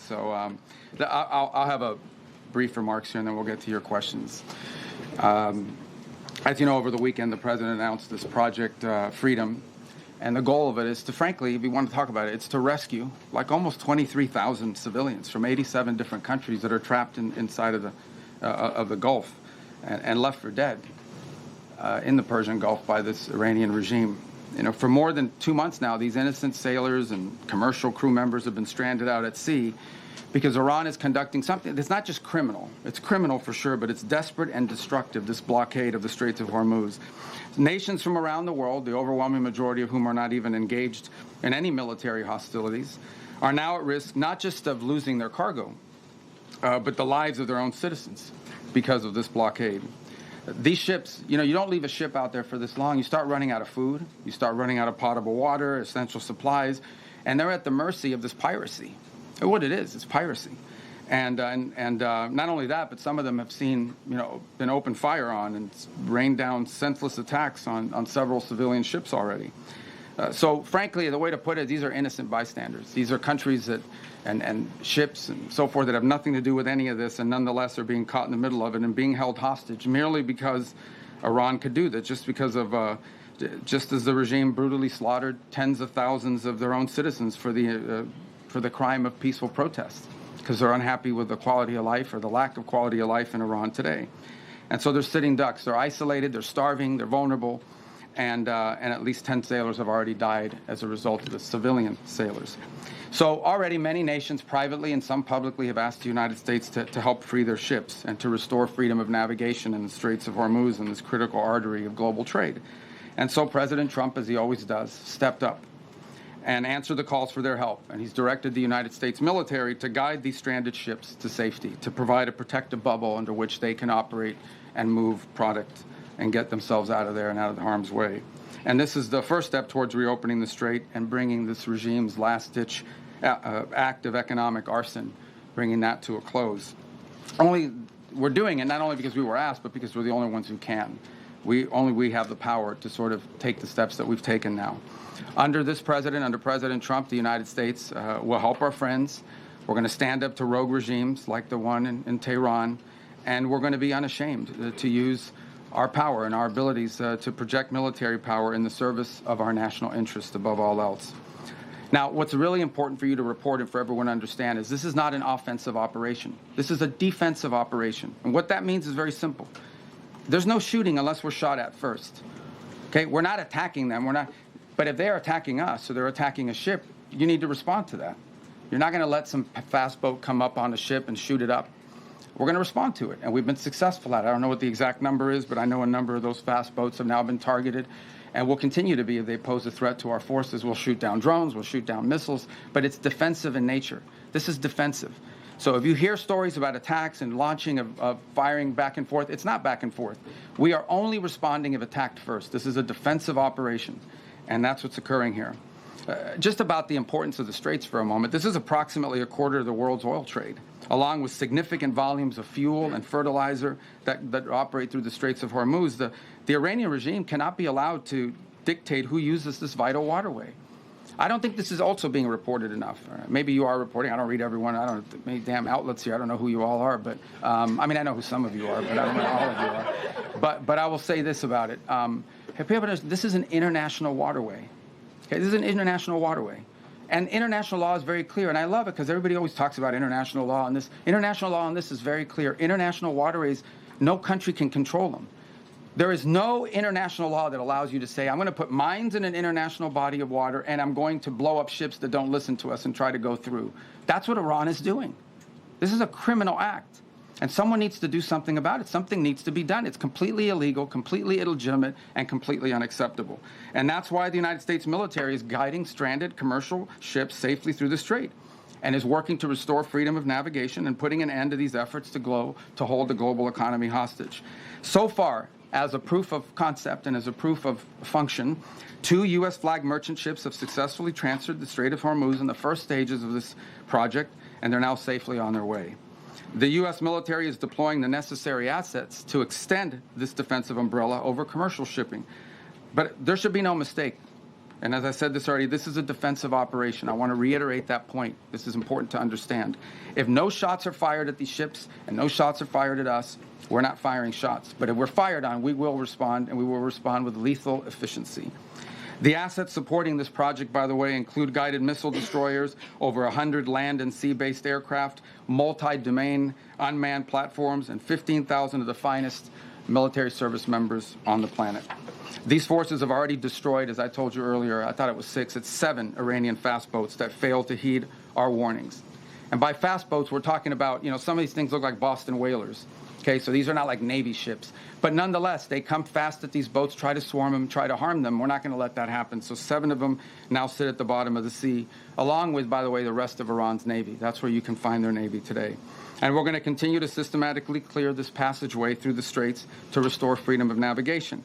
So I'll have a brief remarks here, and then we'll get to your questions. As you know, over the weekend, the president announced this Project Freedom, and the goal of it is to, frankly, if you want to talk about it, it's to rescue like almost 23,000 civilians from 87 different countries that are trapped inside of the Gulf and left for dead in the Persian Gulf by this Iranian regime. You know, for more than 2 months now, these innocent sailors and commercial crew members have been stranded out at sea because Iran is conducting something that's not just criminal. It's criminal for sure, but it's desperate and destructive, this blockade of the Strait of Hormuz. Nations from around the world, the overwhelming majority of whom are not even engaged in any military hostilities, are now at risk not just of losing their cargo, but the lives of their own citizens because of this blockade. These ships, you know, you don't leave a ship out there for this long. You start running out of food. You start running out of potable water, essential supplies, and they're at the mercy of this piracy. What it is, it's piracy. And not only that, but some of them have seen, you know, been opened fire on and rained down senseless attacks on several civilian ships already. So, frankly, the way to put it, these are innocent bystanders. These are countries that, and ships and so forth that have nothing to do with any of this and nonetheless are being caught in the middle of it and being held hostage merely because Iran could do that, just as the regime brutally slaughtered tens of thousands of their own citizens for the crime of peaceful protest because they're unhappy with the quality of life or the lack of quality of life in Iran today. And so they're sitting ducks. They're isolated, they're starving, they're vulnerable. And at least 10 sailors have already died as a result of the civilian sailors. So already many nations privately and some publicly have asked the United States to help free their ships and to restore freedom of navigation in the Straits of Hormuz and this critical artery of global trade. And so President Trump, as he always does, stepped up and answered the calls for their help. And he's directed the United States military to guide these stranded ships to safety, to provide a protective bubble under which they can operate and move product and get themselves out of there and out of the harm's way. And this is the first step towards reopening the strait and bringing this regime's last-ditch act of economic arson, bringing that to a close. We're doing it not only because we were asked, but because we're the only ones who can. We have the power to sort of take the steps that we've taken now. Under this president, under President Trump, the United States will help our friends. We're going to stand up to rogue regimes like the one in Tehran, and we're going to be unashamed to use our power and our abilities to project military power in the service of our national interest above all else. Now, what's really important for you to report and for everyone to understand is this is not an offensive operation. This is a defensive operation. And what that means is very simple. There's no shooting unless we're shot at first. Okay, we're not attacking them. But if they're attacking us or they're attacking a ship, you need to respond to that. You're not going to let some fast boat come up on a ship and shoot it up. We're going to respond to it, and we've been successful at it. I don't know what the exact number is, but I know a number of those fast boats have now been targeted, and will continue to be if they pose a threat to our forces. We'll shoot down drones, we'll shoot down missiles, but it's defensive in nature. This is defensive. So if you hear stories about attacks and launching of firing back and forth, it's not back and forth. We are only responding if attacked first. This is a defensive operation, and that's what's occurring here. Just about the importance of the Straits for a moment, this is approximately a quarter of the world's oil trade, along with significant volumes of fuel and fertilizer that operate through the Straits of Hormuz. The Iranian regime cannot be allowed to dictate who uses this vital waterway. I don't think this is also being reported enough. Maybe you are reporting. I don't read everyone. I don't know many damn outlets here. I don't know who you all are, but I mean, I know who some of you are, but I don't know who all of you are. But I will say this about it. This is an international waterway. Okay, this is an international waterway. And international law is very clear, and I love it because everybody always talks about international law, and this international law on this is very clear. International waterways, no country can control them. There is no international law that allows you to say, I'm going to put mines in an international body of water, and I'm going to blow up ships that don't listen to us and try to go through. That's what Iran is doing. This is a criminal act. And someone needs to do something about it. Something needs to be done. It's completely illegal, completely illegitimate, and completely unacceptable. And that's why the United States military is guiding stranded commercial ships safely through the strait and is working to restore freedom of navigation and putting an end to these efforts to hold the global economy hostage. So far, as a proof of concept and as a proof of function, 2 U.S. flag merchant ships have successfully transferred the Strait of Hormuz in the first stages of this project, and they're now safely on their way. The U.S. military is deploying the necessary assets to extend this defensive umbrella over commercial shipping. But there should be no mistake. And as I said this already, this is a defensive operation. I want to reiterate that point. This is important to understand. If no shots are fired at these ships and no shots are fired at us, we're not firing shots. But if we're fired on, we will respond, and we will respond with lethal efficiency. The assets supporting this project, by the way, include guided missile destroyers, over 100 land and sea-based aircraft, multi-domain unmanned platforms, and 15,000 of the finest military service members on the planet. These forces have already destroyed, as I told you earlier, I thought it was 6, it's 7 Iranian fast boats that failed to heed our warnings. And by fast boats, we're talking about, some of these things look like Boston whalers. Okay, so these are not like Navy ships. But nonetheless, they come fast at these boats, try to swarm them, try to harm them. We're not going to let that happen. So 7 of them now sit at the bottom of the sea, along with, by the way, the rest of Iran's Navy. That's where you can find their Navy today. And we're going to continue to systematically clear this passageway through the straits to restore freedom of navigation.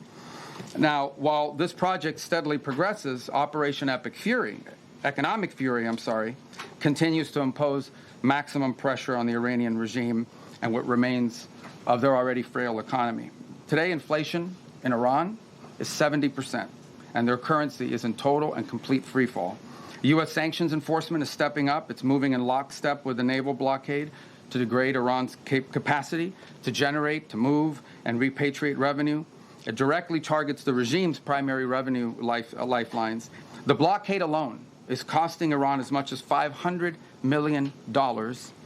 Now, while this project steadily progresses, Operation Economic Fury, continues to impose maximum pressure on the Iranian regime and what remains of their already frail economy. Today, inflation in Iran is 70%, and their currency is in total and complete freefall. U.S. sanctions enforcement is stepping up. It's moving in lockstep with the naval blockade to degrade Iran's capacity to generate, to move, and repatriate revenue. It directly targets the regime's primary revenue lifelines. The blockade alone is costing Iran as much as $500 million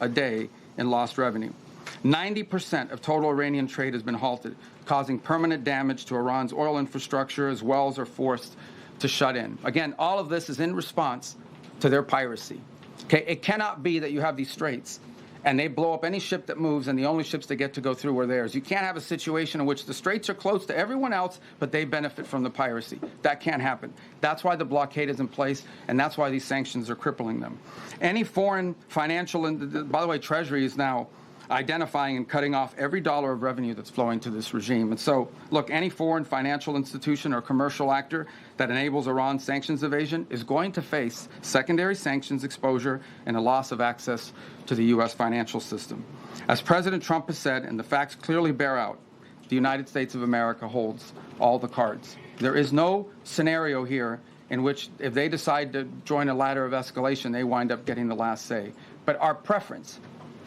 a day in lost revenue. 90% of total Iranian trade has been halted, causing permanent damage to Iran's oil infrastructure as wells are forced to shut in. Again, all of this is in response to their piracy. Okay, it cannot be that you have these straits and they blow up any ship that moves and the only ships that get to go through are theirs. You can't have a situation in which the straits are closed to everyone else, but they benefit from the piracy. That can't happen. That's why the blockade is in place, and that's why these sanctions are crippling them. Any foreign financial, and by the way, Treasury is now identifying and cutting off every dollar of revenue that's flowing to this regime. And so, look, any foreign financial institution or commercial actor that enables Iran's sanctions evasion is going to face secondary sanctions exposure and a loss of access to the U.S. financial system. As President Trump has said, and the facts clearly bear out, the United States of America holds all the cards. There is no scenario here in which if they decide to join a ladder of escalation, they wind up getting the last say. But our preference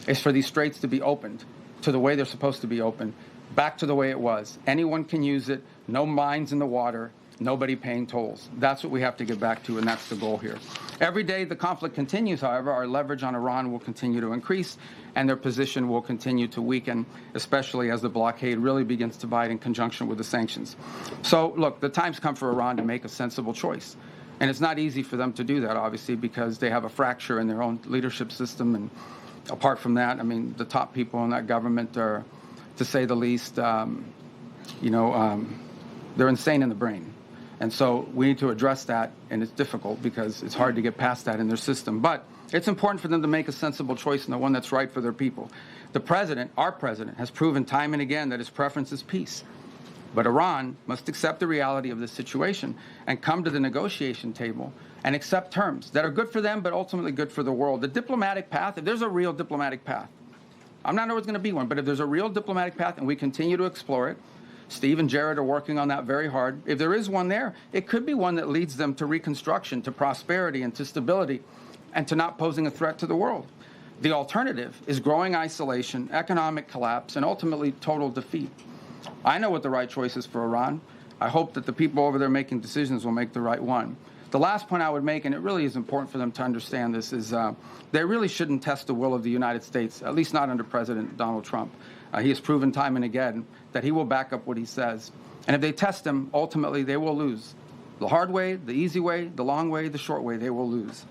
is for these straits to be opened to the way they're supposed to be opened, back to the way it was. Anyone can use it, no mines in the water, nobody paying tolls. That's what we have to get back to, and that's the goal here. Every day the conflict continues, however, our leverage on Iran will continue to increase, and their position will continue to weaken, especially as the blockade really begins to bite in conjunction with the sanctions. So, look, the time's come for Iran to make a sensible choice. And it's not easy for them to do that, obviously, because they have a fracture in their own leadership system. And apart from that, I mean, the top people in that government are, to say the least, they're insane in the brain. And so we need to address that, and it's difficult because it's hard to get past that in their system. But it's important for them to make a sensible choice and the one that's right for their people. The president, our president, has proven time and again that his preference is peace. But Iran must accept the reality of this situation and come to the negotiation table and accept terms that are good for them but ultimately good for the world. The diplomatic path, if there's a real diplomatic path, I'm not sure there's going to be one, but if there's a real diplomatic path and we continue to explore it, Steve and Jared are working on that very hard. If there is one there, it could be one that leads them to reconstruction, to prosperity, and to stability, and to not posing a threat to the world. The alternative is growing isolation, economic collapse, and ultimately total defeat. I know what the right choice is for Iran. I hope that the people over there making decisions will make the right one. The last point I would make, and it really is important for them to understand this, is they really shouldn't test the will of the United States, at least not under President Donald Trump. He has proven time and again that he will back up what he says. And if they test him, ultimately they will lose. The hard way, the easy way, the long way, the short way, they will lose.